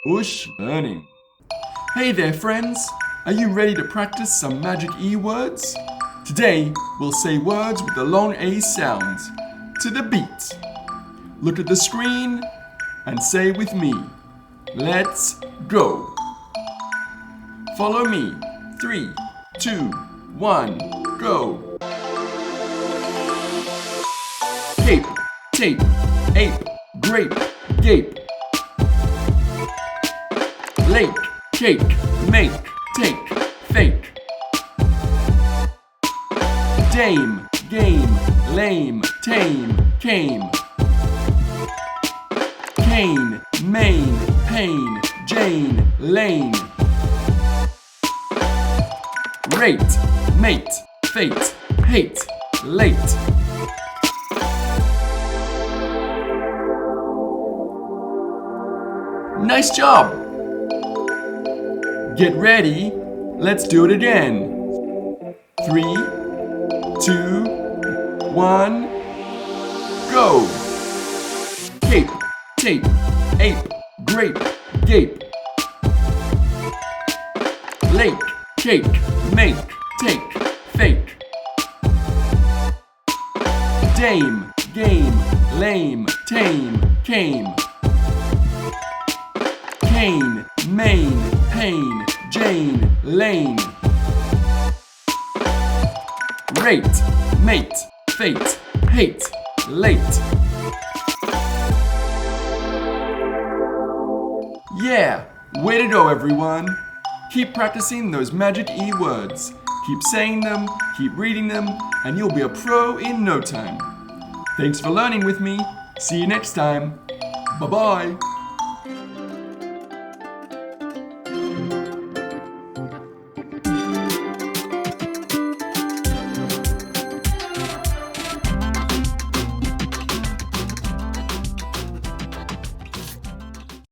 Ush learning. Hey there, friends. Are you ready to practice some magic E words? Today, we'll say words with the long A sounds to the beat. Look at the screen and say with me. Let's go. Follow me. 3, 2, 1, go. Cape, tape, ape, grape, gape. Lake, cake, make, take, fake. Dame, game, lame, tame, came. Cane, main, pain, Jane, lane. Rate, mate, fate, hate, late. Nice job! Get ready, let's do it again. 3, 2, 1, go! Cape, tape, ape, grape, gape. Lake, cake, make, take, fake. Dame, game, lame, tame, came. Cane, main, pain, Jane, lane. Rate, mate, fate, hate, late. Yeah, way to go everyone. Keep practicing those magic E words. Keep saying them, keep reading them, and you'll be a pro in no time. Thanks for learning with me. See you next time. Bye-bye.